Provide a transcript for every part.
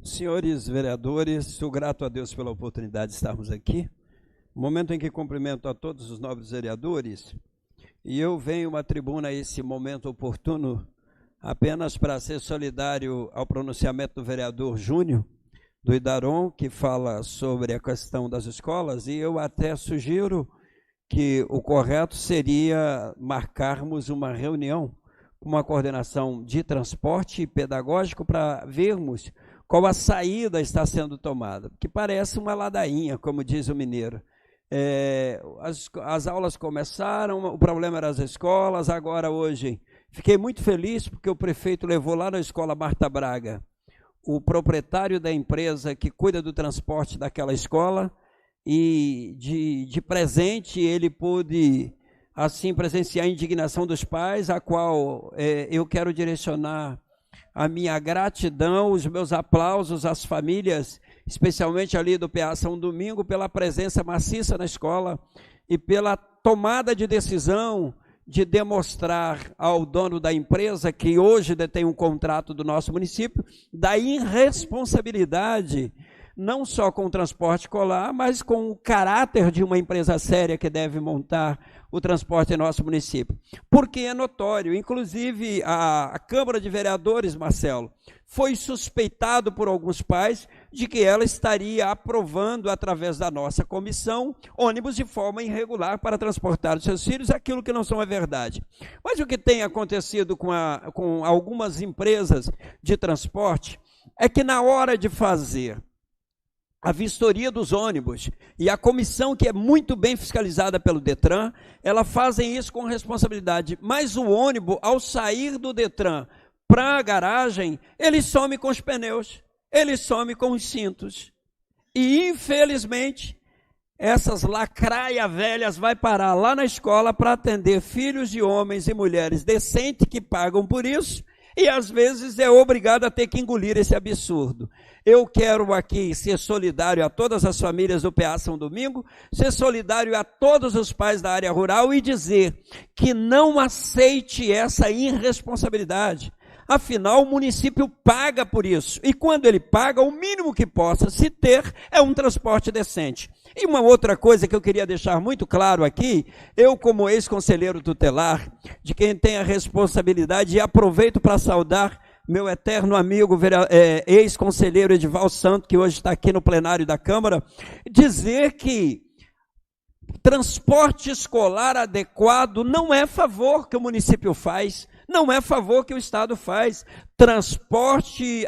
Senhores vereadores, sou grato a Deus pela oportunidade de estarmos aqui. Momento em que cumprimento a todos os nobres vereadores, e eu venho à tribuna a esse momento oportuno apenas para ser solidário ao pronunciamento do vereador Júnior, do Idaron, que fala sobre a questão das escolas, e eu até sugiro que o correto seria marcarmos uma reunião com uma coordenação de transporte pedagógico para vermos qual a saída está sendo tomada, que parece uma ladainha, como diz o mineiro. As aulas começaram, o problema era as escolas, agora hoje fiquei muito feliz porque o prefeito levou lá na escola Marta Braga o proprietário da empresa que cuida do transporte daquela escola, e de presente ele pôde assim presenciar a indignação dos pais, a qual eu quero direcionar a minha gratidão, os meus aplausos às famílias, especialmente ali do PA São Domingo, pela presença maciça na escola e pela tomada de decisão de demonstrar ao dono da empresa, que hoje detém um contrato do nosso município, da irresponsabilidade, não só com o transporte escolar, mas com o caráter de uma empresa séria que deve montar o transporte em nosso município. Porque é notório, inclusive a Câmara de Vereadores, Marcelo, foi suspeitado por alguns pais de que ela estaria aprovando, através da nossa comissão, ônibus de forma irregular para transportar os seus filhos, aquilo que não são a verdade. Mas o que tem acontecido com algumas empresas de transporte é que na hora de fazer a vistoria dos ônibus e a comissão, que é muito bem fiscalizada pelo Detran, elas fazem isso com responsabilidade, mas o ônibus, ao sair do Detran para a garagem, ele some com os pneus, ele some com os cintos, e infelizmente essas lacraia velhas vai parar lá na escola para atender filhos de homens e mulheres decentes que pagam por isso, e às vezes é obrigado a ter que engolir esse absurdo. Eu quero aqui ser solidário a todas as famílias do PA São Domingo, ser solidário a todos os pais da área rural e dizer que não aceite essa irresponsabilidade. Afinal, o município paga por isso, e quando ele paga, o mínimo que possa se ter é um transporte decente. E uma outra coisa que eu queria deixar muito claro aqui, eu como ex-conselheiro tutelar, de quem tem a responsabilidade, e aproveito para saudar meu eterno amigo, ex-conselheiro Edival Santo, que hoje está aqui no plenário da Câmara, dizer que transporte escolar adequado não é favor que o município faz, não é favor que o Estado faz. Transporte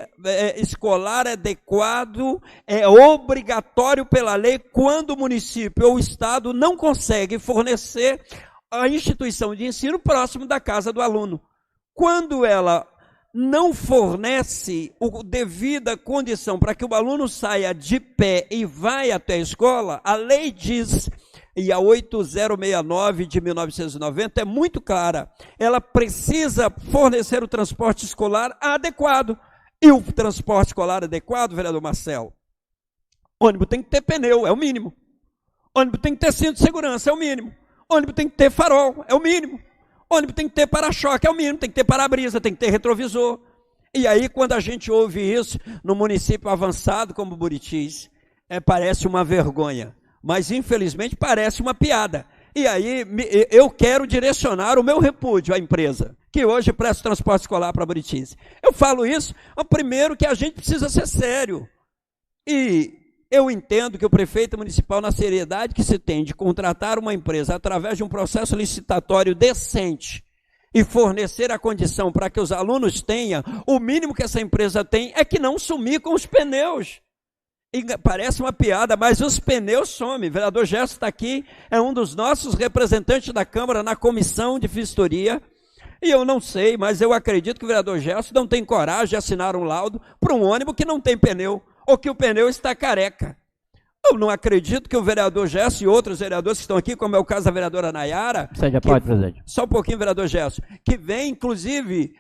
escolar adequado é obrigatório pela lei quando o município ou o Estado não consegue fornecer a instituição de ensino próximo da casa do aluno. Quando ela não fornece a devida condição para que o aluno saia de pé e vá até a escola, a lei diz, e a 8069 de 1990 é muito clara, ela precisa fornecer o transporte escolar adequado. E o transporte escolar adequado, vereador Marcelo, ônibus tem que ter pneu, é o mínimo. Ônibus tem que ter cinto de segurança, é o mínimo. Ônibus tem que ter farol, é o mínimo. Ônibus tem que ter para-choque, é o mínimo, tem que ter para-brisa, tem que ter retrovisor. E aí, quando a gente ouve isso no município avançado como Buritis, parece uma vergonha, mas infelizmente parece uma piada. E aí, eu quero direcionar o meu repúdio à empresa, que hoje presta transporte escolar para Buritis. Eu falo isso, primeiro, que a gente precisa ser sério. E eu entendo que o prefeito municipal, na seriedade que se tem de contratar uma empresa através de um processo licitatório decente e fornecer a condição para que os alunos tenham, o mínimo que essa empresa tem é que não sumir com os pneus. E parece uma piada, mas os pneus somem. O vereador Gerson está aqui, é um dos nossos representantes da Câmara na comissão de vistoria, e eu não sei, mas eu acredito que o vereador Gerson não tem coragem de assinar um laudo para um ônibus que não tem pneu, ou que o pneu está careca. Eu não acredito que o vereador Gerson e outros vereadores que estão aqui, como é o caso da vereadora Nayara, presidente. Só um pouquinho, vereador Gerson, que vem, inclusive,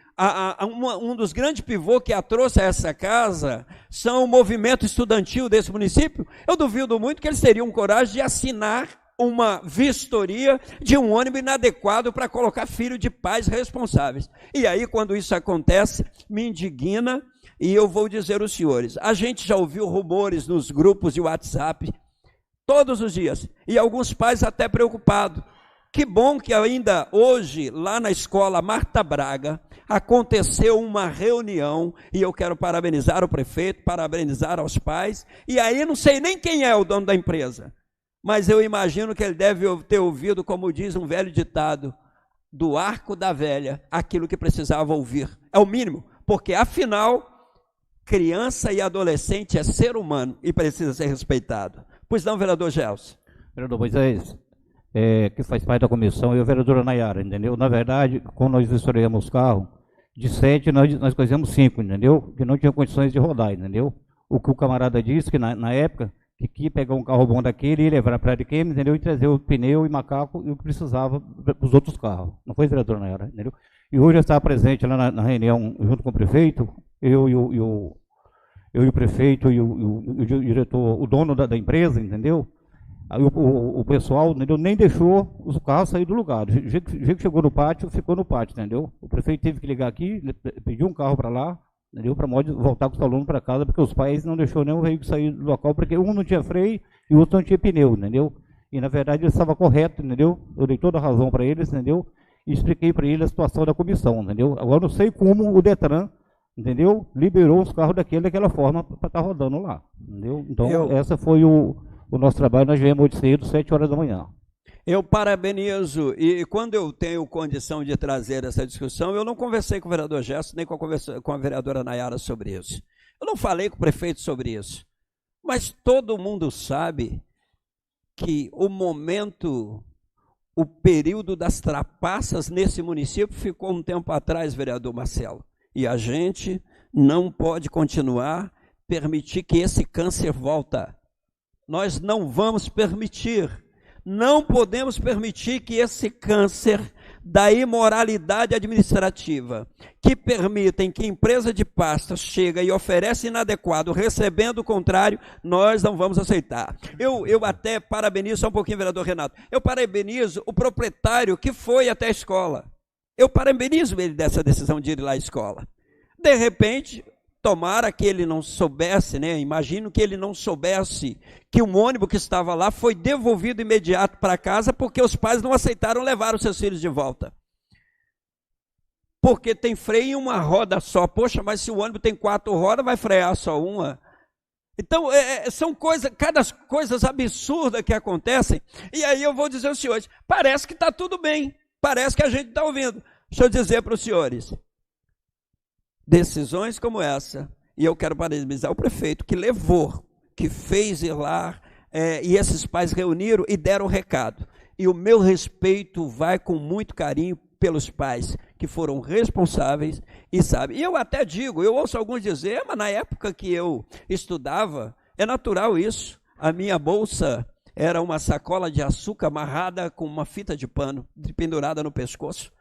um dos grandes pivôs que a trouxe a essa casa, são o movimento estudantil desse município. Eu duvido muito que eles teriam coragem de assinar uma vistoria de um ônibus inadequado para colocar filho de pais responsáveis. E aí, quando isso acontece, me indigna, E eu vou dizer aos senhores, a gente já ouviu rumores nos grupos de WhatsApp todos os dias, e alguns pais até preocupados. Que bom que ainda hoje, lá na escola Marta Braga, aconteceu uma reunião, e eu quero parabenizar o prefeito, parabenizar aos pais, e aí não sei nem quem é o dono da empresa, mas eu imagino que ele deve ter ouvido, como diz um velho ditado, do arco da velha, aquilo que precisava ouvir. É o mínimo, porque afinal, criança e adolescente é ser humano e precisa ser respeitado. Pois não, vereador Gelson? Vereador Moisés, que faz parte da comissão, e a vereadora Nayara, entendeu? Na verdade, quando nós vistoriamos o carro, de 7 nós conhecemos 5, entendeu? Que não tinham condições de rodar, entendeu? O que o camarada disse, que na época, que ia pegar um carro bom daquele e levar para a Ariquemes, entendeu? E trazer o pneu e macaco e o que precisava para os outros carros. Não foi, vereadora Nayara, entendeu? E hoje eu estava presente lá na reunião junto com o prefeito, eu e o prefeito e o diretor, o dono da empresa, entendeu? Aí o pessoal, entendeu, nem deixou os carros sair do lugar. O jeito que chegou no pátio, ficou no pátio, entendeu? O prefeito teve que ligar aqui, pediu um carro para lá, entendeu? Para voltar com os alunos para casa, porque os pais não deixaram nenhum veículo sair do local, porque um não tinha freio e o outro não tinha pneu, entendeu? E na verdade ele estava correto, entendeu? Eu dei toda a razão para eles, entendeu? E expliquei para ele a situação da comissão, entendeu? Agora não sei como o Detran, entendeu? Liberou os carros daquela forma para estar rodando lá, entendeu? Então essa foi o nosso trabalho. Nós viemos hoje cedo, 7 horas da manhã. Eu parabenizo, e quando eu tenho condição de trazer essa discussão, eu não conversei com o vereador Gerson, nem com a vereadora Nayara sobre isso. Eu não falei com o prefeito sobre isso. Mas todo mundo sabe que o momento, o período das trapaças nesse município ficou um tempo atrás, vereador Marcelo. E a gente não pode continuar permitir que esse câncer volta. Nós não vamos permitir, não podemos permitir que esse câncer da imoralidade administrativa, que permitem que empresa de pastas chega e oferece inadequado, recebendo o contrário, nós não vamos aceitar. Eu até parabenizo, só um pouquinho, vereador Renato, eu parabenizo o proprietário que foi até a escola. Eu parabenizo ele dessa decisão de ir lá à escola. De repente, tomara que ele não soubesse, né? Imagino que ele não soubesse que um ônibus que estava lá foi devolvido imediato para casa porque os pais não aceitaram levar os seus filhos de volta. Porque tem freio em uma roda só. Poxa, mas se o ônibus tem 4 rodas, vai frear só uma. Então, são coisas absurdas que acontecem. E aí eu vou dizer aos senhores, parece que está tudo bem. Parece que a gente está ouvindo. Deixa eu dizer para os senhores, decisões como essa, e eu quero parabenizar o prefeito que levou, que fez ir lá, e esses pais reuniram e deram o recado. E o meu respeito vai com muito carinho pelos pais que foram responsáveis e sabem. E eu até digo, eu ouço alguns dizer, mas na época que eu estudava, é natural isso. A minha bolsa era uma sacola de açúcar amarrada com uma fita de pano pendurada no pescoço.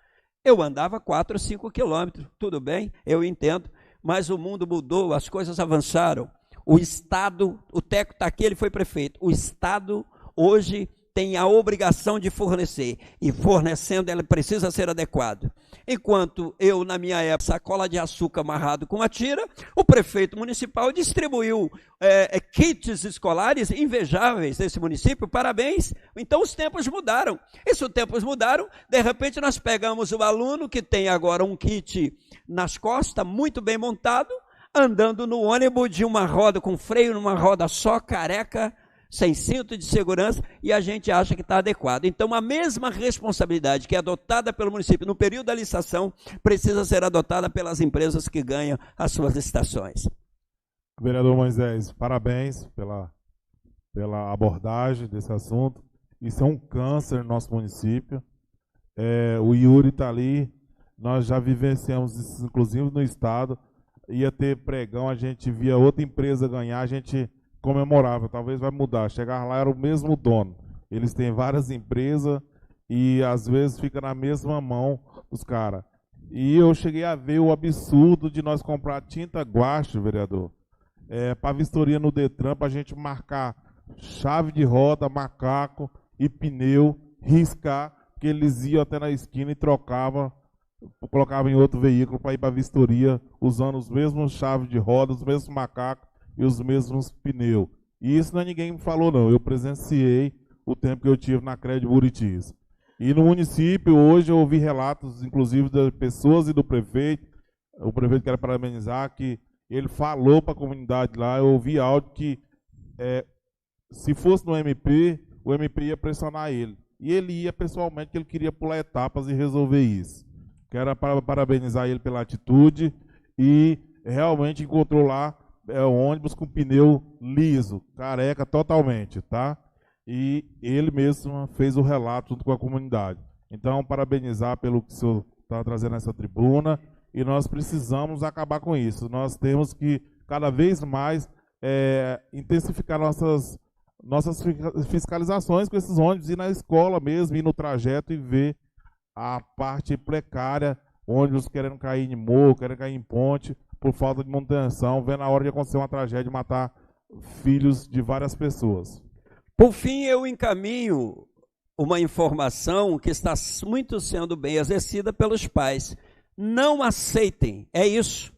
Eu andava 4 ou 5 quilômetros, tudo bem, eu entendo, mas o mundo mudou, as coisas avançaram. O Estado, o Teco está aqui, ele foi prefeito, o Estado hoje tem a obrigação de fornecer, e fornecendo ela precisa ser adequado. Enquanto eu, na minha época, sacola de açúcar amarrado com a tira, o prefeito municipal distribuiu kits escolares invejáveis desse município, parabéns. Então os tempos mudaram. E se os tempos mudaram, de repente nós pegamos o aluno que tem agora um kit nas costas, muito bem montado, andando no ônibus de uma roda com freio, numa roda só, careca, sem cinto de segurança, e a gente acha que está adequado. Então, a mesma responsabilidade que é adotada pelo município no período da licitação, precisa ser adotada pelas empresas que ganham as suas licitações. Vereador Moisés, parabéns pela abordagem desse assunto. Isso é um câncer no nosso município. O Yuri está ali, nós já vivenciamos isso, inclusive no estado. Ia ter pregão, a gente via outra empresa ganhar, a gente comemorava, talvez vai mudar. Chegar lá era o mesmo dono. Eles têm várias empresas e às vezes fica na mesma mão os caras. E eu cheguei a ver o absurdo de nós comprar tinta guache, vereador, para vistoria no Detran, para a gente marcar chave de roda, macaco e pneu, riscar, que eles iam até na esquina e trocavam colocava em outro veículo para ir para a vistoria, usando os mesmos chaves de roda, os mesmos macacos e os mesmos pneus. E isso não é ninguém me falou, não. Eu presenciei o tempo que eu tive na CREA de Buritis. E no município, hoje, eu ouvi relatos, inclusive, das pessoas e do prefeito. O prefeito quer parabenizar, que ele falou para a comunidade lá. Eu ouvi áudio que, se fosse no MP, o MP ia pressionar ele. E ele ia pessoalmente, que ele queria pular etapas e resolver isso. Quero parabenizar ele pela atitude e realmente encontrou lá um ônibus com pneu liso, careca totalmente, tá? E ele mesmo fez o relato junto com a comunidade. Então, parabenizar pelo que o senhor está trazendo nessa tribuna, e nós precisamos acabar com isso. Nós temos que, cada vez mais, intensificar nossas fiscalizações com esses ônibus, ir na escola mesmo, ir no trajeto e ver a parte precária, ônibus querendo cair em morro, querendo cair em ponte, por falta de manutenção, vendo a hora de acontecer uma tragédia e matar filhos de várias pessoas. Por fim, eu encaminho uma informação que está muito sendo bem exercida pelos pais. Não aceitem, é isso.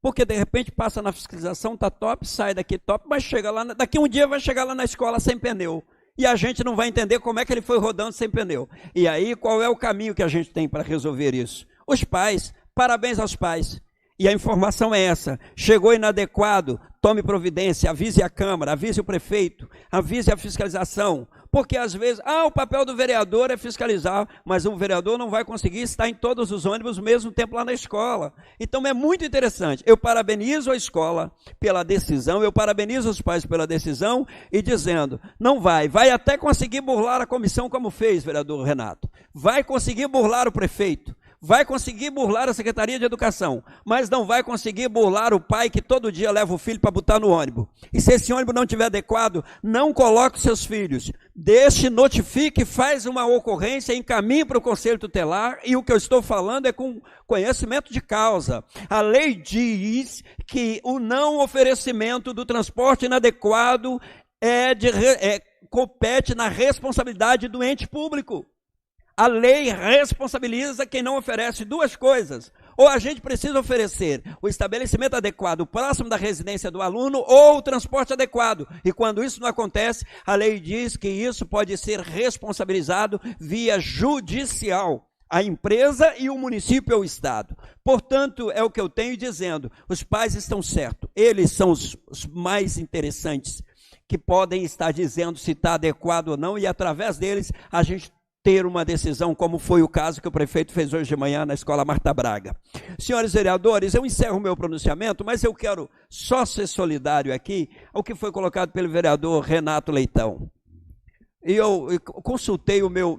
Porque de repente passa na fiscalização, tá top, sai daqui top, mas chega lá, daqui um dia vai chegar lá na escola sem pneu. E a gente não vai entender como é que ele foi rodando sem pneu. E aí, qual é o caminho que a gente tem para resolver isso? Os pais, parabéns aos pais. E a informação é essa: chegou inadequado, tome providência, avise a Câmara, avise o prefeito, avise a fiscalização. Porque às vezes, o papel do vereador é fiscalizar, mas o vereador não vai conseguir estar em todos os ônibus ao mesmo tempo lá na escola. Então é muito interessante. Eu parabenizo a escola pela decisão, eu parabenizo os pais pela decisão e dizendo, não vai até conseguir burlar a comissão como fez, vereador Renato. Vai conseguir burlar o prefeito. Vai conseguir burlar a Secretaria de Educação, mas não vai conseguir burlar o pai que todo dia leva o filho para botar no ônibus. E se esse ônibus não estiver adequado, não coloque os seus filhos. Deixe, notifique, faz uma ocorrência, encaminhe para o Conselho Tutelar, e o que eu estou falando é com conhecimento de causa. A lei diz que o não oferecimento do transporte inadequado compete na responsabilidade do ente público. A lei responsabiliza quem não oferece duas coisas. Ou a gente precisa oferecer o estabelecimento adequado próximo da residência do aluno ou o transporte adequado. E quando isso não acontece, a lei diz que isso pode ser responsabilizado via judicial. A empresa e o município ou o Estado. Portanto, é o que eu tenho dizendo. Os pais estão certos. Eles são os mais interessantes que podem estar dizendo se está adequado ou não. E através deles, a gente ter uma decisão, como foi o caso que o prefeito fez hoje de manhã na Escola Marta Braga. Senhores vereadores, eu encerro o meu pronunciamento, mas eu quero só ser solidário aqui ao que foi colocado pelo vereador Renato Leitão. E eu consultei o meu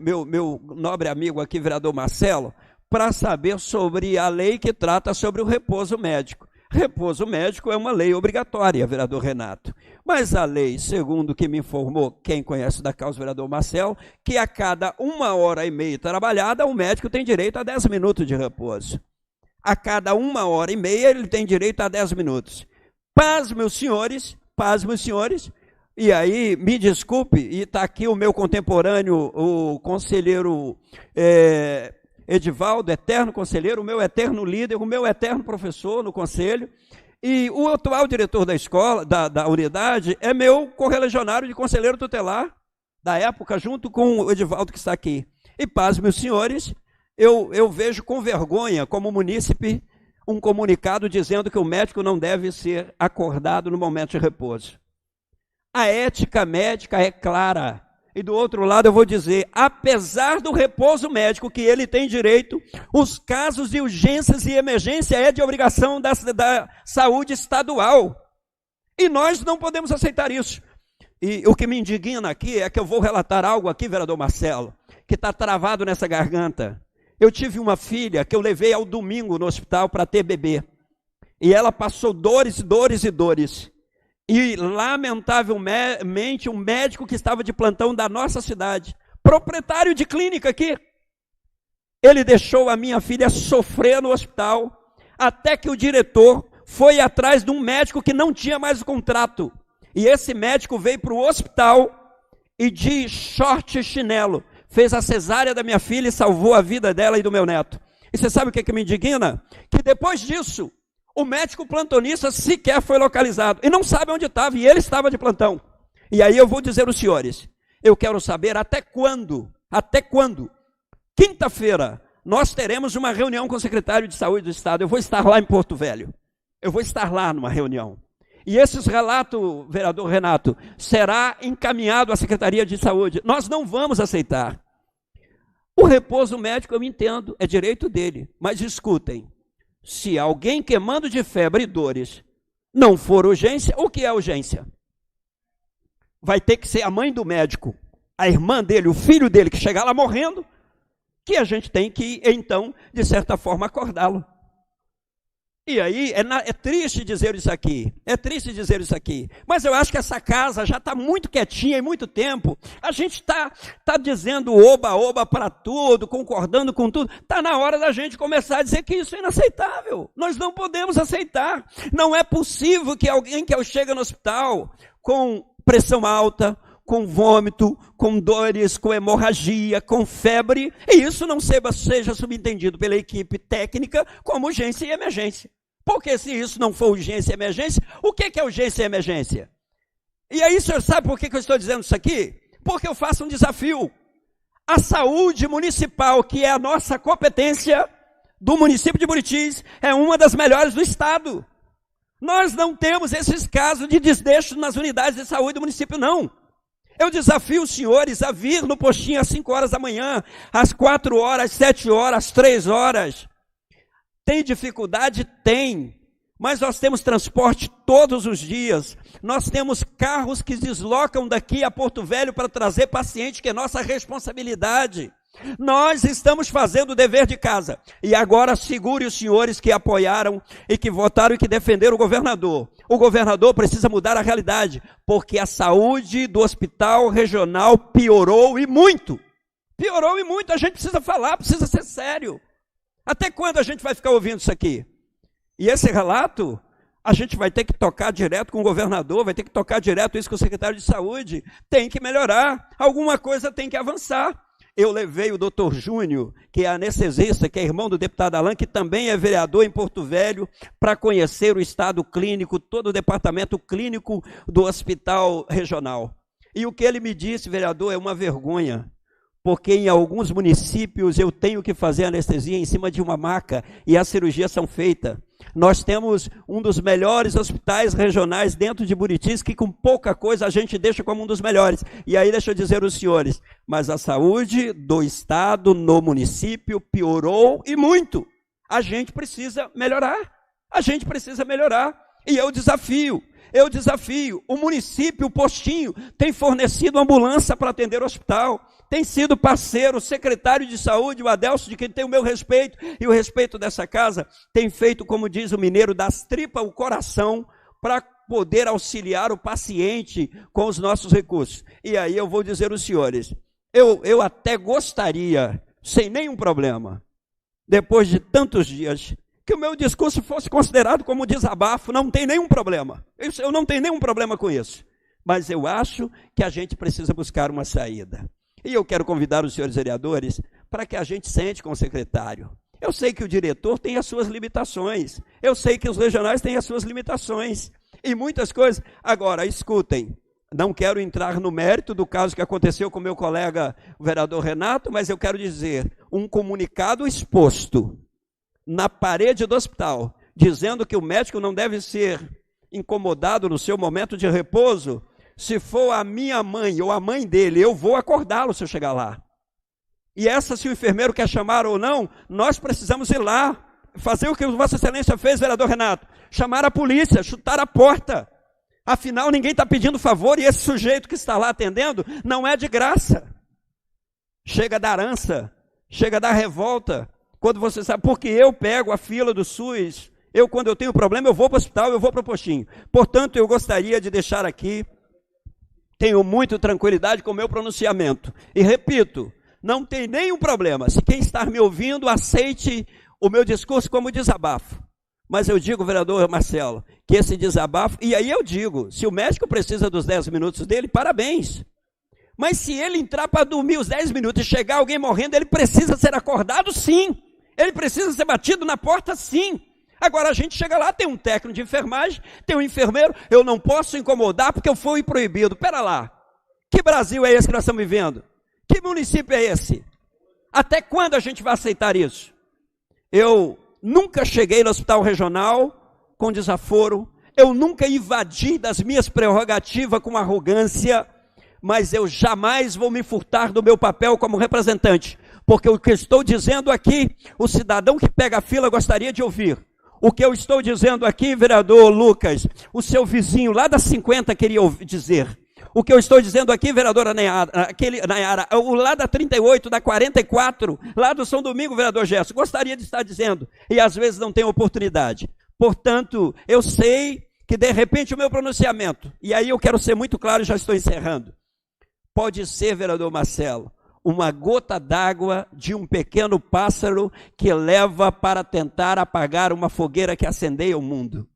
nobre amigo aqui, vereador Marcelo, para saber sobre a lei que trata sobre o repouso médico. Repouso médico é uma lei obrigatória, vereador Renato. Mas a lei, segundo o que me informou quem conhece da causa, o vereador Marcelo, que a cada 1h30 trabalhada, o médico tem direito a 10 minutos de repouso. A cada 1h30, ele tem direito a 10 minutos. Pasmem os senhores, e aí, me desculpe, e está aqui o meu contemporâneo, o conselheiro Edivaldo, eterno conselheiro, o meu eterno líder, o meu eterno professor no conselho, e o atual diretor da escola, da unidade, é meu correligionário de conselheiro tutelar da época, junto com o Edivaldo que está aqui. E pasmem os senhores, eu vejo com vergonha, como munícipe, um comunicado dizendo que o médico não deve ser acordado no momento de repouso. A ética médica é clara. E do outro lado eu vou dizer, apesar do repouso médico que ele tem direito, os casos de urgências e emergência é de obrigação da saúde estadual. E nós não podemos aceitar isso. E o que me indigna aqui é que eu vou relatar algo aqui, vereador Marcelo, que está travado nessa garganta. Eu tive uma filha que eu levei ao domingo no hospital para ter bebê. E ela passou dores. E, lamentavelmente, um médico que estava de plantão da nossa cidade, proprietário de clínica aqui, ele deixou a minha filha sofrer no hospital, até que o diretor foi atrás de um médico que não tinha mais o contrato. E esse médico veio para o hospital e de short e chinelo, fez a cesárea da minha filha e salvou a vida dela e do meu neto. E você sabe o que me indigna? Que depois disso, o médico plantonista sequer foi localizado. E não sabe onde estava, e ele estava de plantão. E aí eu vou dizer aos senhores, eu quero saber até quando, quinta-feira, nós teremos uma reunião com o secretário de saúde do estado. Eu vou estar lá em Porto Velho. Eu vou estar lá numa reunião. E esses relatos, vereador Renato, será encaminhado à Secretaria de Saúde. Nós não vamos aceitar. O repouso médico eu entendo, é direito dele. Mas escutem, se alguém queimando de febre e dores não for urgência, o que é urgência? Vai ter que ser a mãe do médico, a irmã dele, o filho dele, que chegar lá morrendo, que a gente tem que, então, de certa forma, acordá-lo. E aí, é triste dizer isso aqui, mas eu acho que essa casa já está muito quietinha em muito tempo. A gente está dizendo oba-oba para tudo, concordando com tudo. Está na hora da gente começar a dizer que isso é inaceitável. Nós não podemos aceitar. Não é possível que alguém que chega no hospital com pressão alta, com vômito, com dores, com hemorragia, com febre, e isso não seja subentendido pela equipe técnica como urgência e emergência. Porque se isso não for urgência e emergência, o que é urgência e emergência? E aí, o senhor sabe por que eu estou dizendo isso aqui? Porque eu faço um desafio. A saúde municipal, que é a nossa competência do município de Buritis, é uma das melhores do estado. Nós não temos esses casos de desdeixo nas unidades de saúde do município, não. Eu desafio os senhores a vir no postinho às 5 horas da manhã, às 4 horas, às 7 horas, às 3 horas. Tem dificuldade? Tem. Mas nós temos transporte todos os dias. Nós temos carros que deslocam daqui a Porto Velho para trazer paciente, que é nossa responsabilidade. Nós estamos fazendo o dever de casa. E agora segure os senhores que apoiaram e que votaram e que defenderam o governador. O governador precisa mudar a realidade, porque a saúde do hospital regional piorou e muito. Piorou e muito. A gente precisa falar, precisa ser sério. Até quando a gente vai ficar ouvindo isso aqui? E esse relato, a gente vai ter que tocar direto com o governador, vai ter que tocar direto isso com o secretário de saúde. Tem que melhorar. Alguma coisa tem que avançar. Eu levei o doutor Júnior, que é anestesista, que é irmão do deputado Alain, que também é vereador em Porto Velho, para conhecer o estado clínico, todo o departamento clínico do hospital regional. E o que ele me disse, vereador, é uma vergonha, porque em alguns municípios eu tenho que fazer anestesia em cima de uma maca e as cirurgias são feitas. Nós temos um dos melhores hospitais regionais dentro de Buritis, que com pouca coisa a gente deixa como um dos melhores. E aí deixa eu dizer aos senhores, mas a saúde do estado no município piorou e muito. A gente precisa melhorar. E eu desafio. O município, o postinho, tem fornecido ambulância para atender o hospital. Tem sido parceiro, o secretário de saúde, o Adelso, de quem tem o meu respeito e o respeito dessa casa, tem feito, como diz o mineiro, das tripas o coração para poder auxiliar o paciente com os nossos recursos. E aí eu vou dizer aos senhores, eu até gostaria, sem nenhum problema, depois de tantos dias, que o meu discurso fosse considerado como desabafo, não tem nenhum problema. Eu não tenho nenhum problema com isso. Mas eu acho que a gente precisa buscar uma saída. E eu quero convidar os senhores vereadores para que a gente sente com o secretário. Eu sei que o diretor tem as suas limitações. Eu sei que os regionais têm as suas limitações. E muitas coisas. Agora, escutem. Não quero entrar no mérito do caso que aconteceu com meu colega, o vereador Renato, mas eu quero dizer, um comunicado exposto na parede do hospital, dizendo que o médico não deve ser incomodado no seu momento de repouso. Se for a minha mãe ou a mãe dele, eu vou acordá-lo se eu chegar lá. E se o enfermeiro quer chamar ou não, nós precisamos ir lá, fazer o que Vossa Excelência fez, vereador Renato, chamar a polícia, chutar a porta. Afinal, ninguém está pedindo favor e esse sujeito que está lá atendendo não é de graça. Chega da arança, chega da revolta, quando você sabe, porque eu pego a fila do SUS, quando eu tenho problema, eu vou para o hospital, eu vou para o postinho. Portanto, eu gostaria de deixar aqui, tenho muita tranquilidade com o meu pronunciamento. E repito, não tem nenhum problema. Se quem está me ouvindo, aceite o meu discurso como desabafo. Mas eu digo, vereador Marcelo, que esse desabafo... E aí eu digo, se o médico precisa dos 10 minutos dele, parabéns. Mas se ele entrar para dormir os 10 minutos e chegar alguém morrendo, ele precisa ser acordado, sim. Ele precisa ser batido na porta, sim. Agora a gente chega lá, tem um técnico de enfermagem, tem um enfermeiro, eu não posso incomodar porque eu fui proibido. Pera lá, que Brasil é esse que nós estamos vivendo? Que município é esse? Até quando a gente vai aceitar isso? Eu nunca cheguei no hospital regional com desaforo, eu nunca invadi das minhas prerrogativas com arrogância, mas eu jamais vou me furtar do meu papel como representante, porque o que estou dizendo aqui, o cidadão que pega a fila gostaria de ouvir. O que eu estou dizendo aqui, vereador Lucas, o seu vizinho lá da 50 queria dizer. O que eu estou dizendo aqui, vereadora Nayara, o lá da 38, da 44, lá do São Domingo, vereador Gerson, gostaria de estar dizendo, e às vezes não tem oportunidade. Portanto, eu sei que de repente o meu pronunciamento, e aí eu quero ser muito claro e já estou encerrando, pode ser, vereador Marcelo, uma gota d'água de um pequeno pássaro que leva para tentar apagar uma fogueira que acendeia o mundo.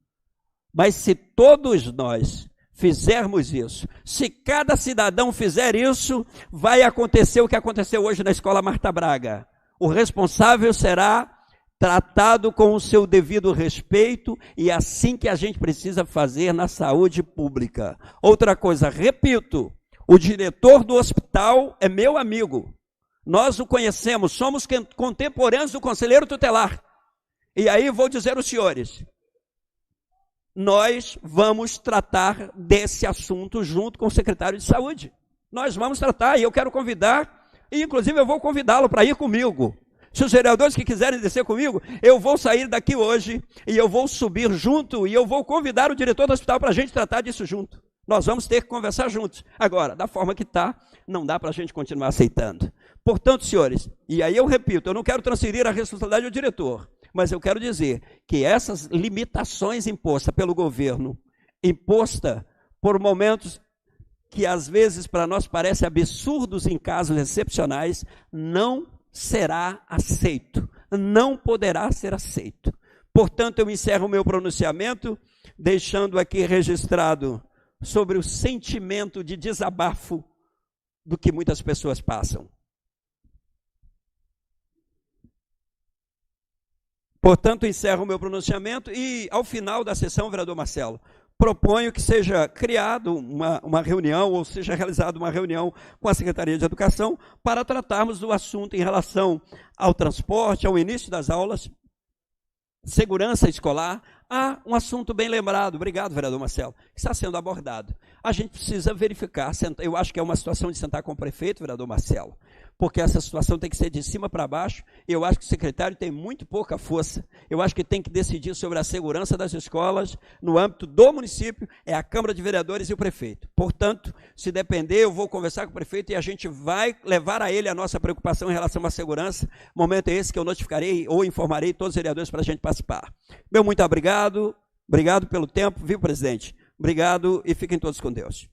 Mas se todos nós fizermos isso, se cada cidadão fizer isso, vai acontecer o que aconteceu hoje na Escola Marta Braga. O responsável será tratado com o seu devido respeito, e assim que a gente precisa fazer na saúde pública. Outra coisa, repito, o diretor do hospital é meu amigo. Nós o conhecemos, somos contemporâneos do conselheiro tutelar. E aí vou dizer aos senhores, nós vamos tratar desse assunto junto com o secretário de saúde. Nós vamos tratar, e eu quero convidar, e inclusive eu vou convidá-lo para ir comigo. Se os vereadores que quiserem descer comigo, eu vou sair daqui hoje, e eu vou subir junto, e eu vou convidar o diretor do hospital para a gente tratar disso junto. Nós vamos ter que conversar juntos. Agora, da forma que está, não dá para a gente continuar aceitando. Portanto, senhores, e aí eu repito, eu não quero transferir a responsabilidade ao diretor, mas eu quero dizer que essas limitações impostas pelo governo, imposta por momentos que às vezes para nós parecem absurdos em casos excepcionais, não será aceito, não poderá ser aceito. Portanto, eu encerro o meu pronunciamento, deixando aqui registrado sobre o sentimento de desabafo do que muitas pessoas passam. Portanto, encerro o meu pronunciamento e, ao final da sessão, vereador Marcelo, proponho que seja criado uma reunião, ou seja realizada uma reunião com a Secretaria de Educação para tratarmos do assunto em relação ao transporte, ao início das aulas, segurança escolar. Há um assunto bem lembrado, obrigado, vereador Marcelo, que está sendo abordado. A gente precisa verificar, eu acho que é uma situação de sentar com o prefeito, vereador Marcelo, porque essa situação tem que ser de cima para baixo, e eu acho que o secretário tem muito pouca força, eu acho que tem que decidir sobre a segurança das escolas, no âmbito do município, é a Câmara de Vereadores e o prefeito. Portanto, se depender, eu vou conversar com o prefeito e a gente vai levar a ele a nossa preocupação em relação à segurança. Momento é esse que eu notificarei ou informarei todos os vereadores para a gente participar. Meu muito obrigado pelo tempo, viu, presidente? Obrigado e fiquem todos com Deus.